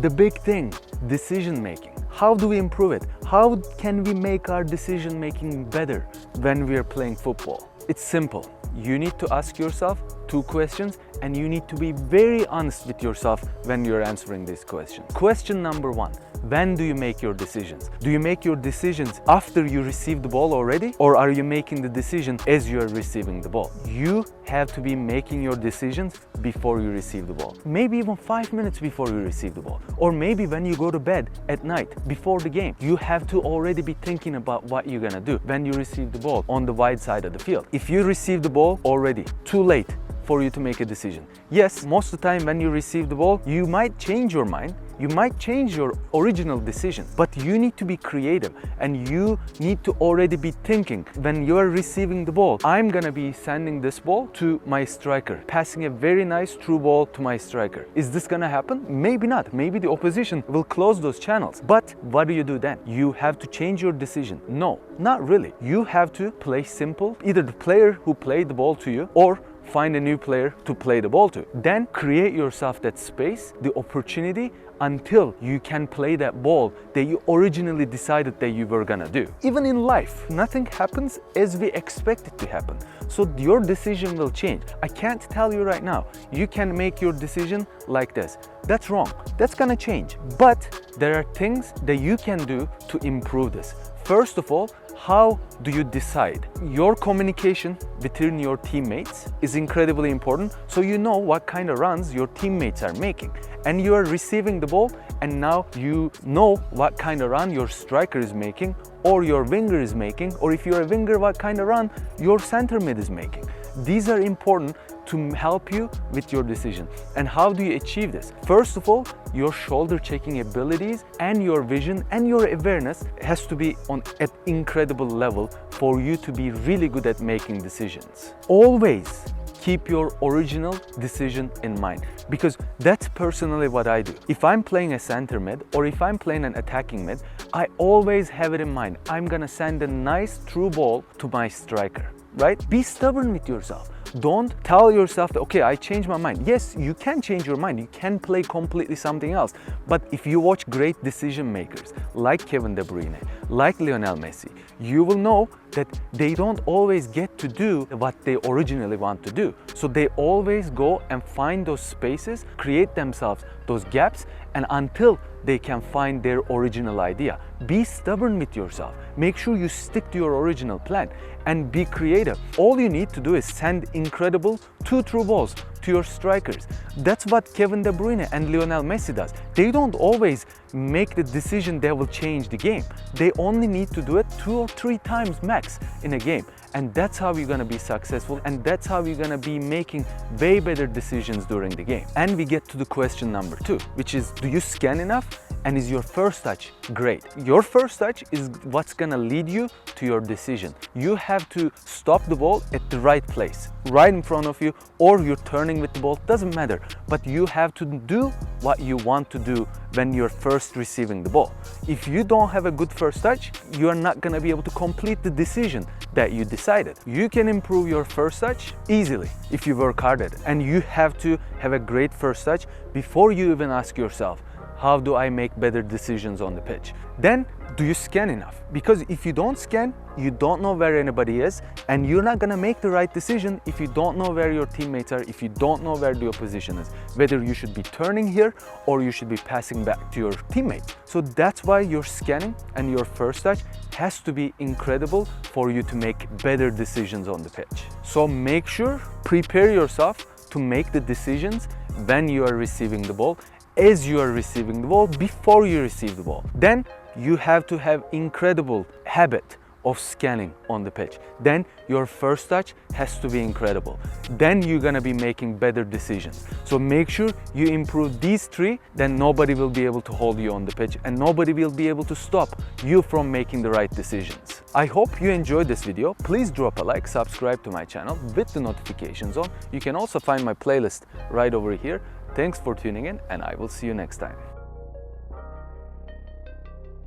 The big thing, decision making. How do we improve it? How can we make our decision making better when we are playing football? It's simple. You need to ask yourself 2 questions and you need to be very honest with yourself when you're answering these questions. Question number 1. When do you make your decisions? Do you make your decisions after you receive the ball already? Or are you making the decision as you are receiving the ball? You have to be making your decisions before you receive the ball. Maybe even 5 minutes before you receive the ball. Or maybe when you go to bed at night before the game. You have to already be thinking about what you're gonna do when you receive the ball on the wide side of the field. If you receive the ball already, too late for you to make a decision. Yes, most of the time when you receive the ball, you might change your mind. You might change your original decision, but you need to be creative and you need to already be thinking when you are receiving the ball, I'm gonna be sending this ball to my striker, passing a very nice through ball to my striker. Is this gonna happen? Maybe not. Maybe the opposition will close those channels. But what do you do then? You have to change your decision. No, not really. You have to play simple. Either the player who played the ball to you or find a new player to play the ball to. Then create yourself that space, the opportunity, until you can play that ball that you originally decided that you were gonna do. Even in life, nothing happens as we expect it to happen. So your decision will change. I can't tell you right now, you can make your decision like this. That's wrong. That's gonna change. But there are things that you can do to improve this. First of all, how do you decide? Your communication between your teammates is incredibly important, so you know what kind of runs your teammates are making. And you are receiving the ball, and now you know what kind of run your striker is making, or your winger is making, or if you're a winger, what kind of run your center mid is making. These are important to help you with your decision. And how do you achieve this? First of all, your shoulder checking abilities and your vision and your awareness has to be on an incredible level for you to be really good at making decisions. Always keep your original decision in mind, because that's personally what I do. If I'm playing a center mid or if I'm playing an attacking mid, I always have it in mind. I'm gonna send a nice through ball to my striker, right? Be stubborn with yourself. Don't tell yourself that, okay, I changed my mind. Yes, you can change your mind. You can play completely something else. But if you watch great decision makers like Kevin De Bruyne, like Lionel Messi, you will know that they don't always get to do what they originally want to do. So they always go and find those spaces, create themselves those gaps, and until they can find their original idea. Be stubborn with yourself. Make sure you stick to your original plan and be creative. All you need to do is send incredible 2 through balls to your strikers. That's what Kevin De Bruyne and Lionel Messi does. They don't always make the decision that will change the game. They only need to do it 2 or 3 times max in a game. And that's how you're gonna be successful, and that's how you're gonna be making way better decisions during the game. And we get to the question number 2, which is, do you scan enough? And is your first touch great? Your first touch is what's gonna lead you to your decision. You have to stop the ball at the right place, right in front of you, or you're turning with the ball, doesn't matter. But you have to do what you want to do when you're first receiving the ball. If you don't have a good first touch, you are not gonna be able to complete the decision that you decided. You can improve your first touch easily if you work hard at it. And you have to have a great first touch before you even ask yourself, how do I make better decisions on the pitch? Then, do you scan enough? Because if you don't scan, you don't know where anybody is, and you're not gonna make the right decision if you don't know where your teammates are, if you don't know where the opposition is, whether you should be turning here or you should be passing back to your teammate. So that's why your scanning and your first touch has to be incredible for you to make better decisions on the pitch. So make sure, prepare yourself to make the decisions when you are receiving the ball, as you are receiving the ball, before you receive the ball. Then you have to have incredible habit of scanning on the pitch. Then your first touch has to be incredible. Then you're gonna be making better decisions. So make sure you improve these 3, then nobody will be able to hold you on the pitch and nobody will be able to stop you from making the right decisions. I hope you enjoyed this video. Please drop a like, subscribe to my channel with the notifications on. You can also find my playlist right over here. Thanks for tuning in, and I will see you next time.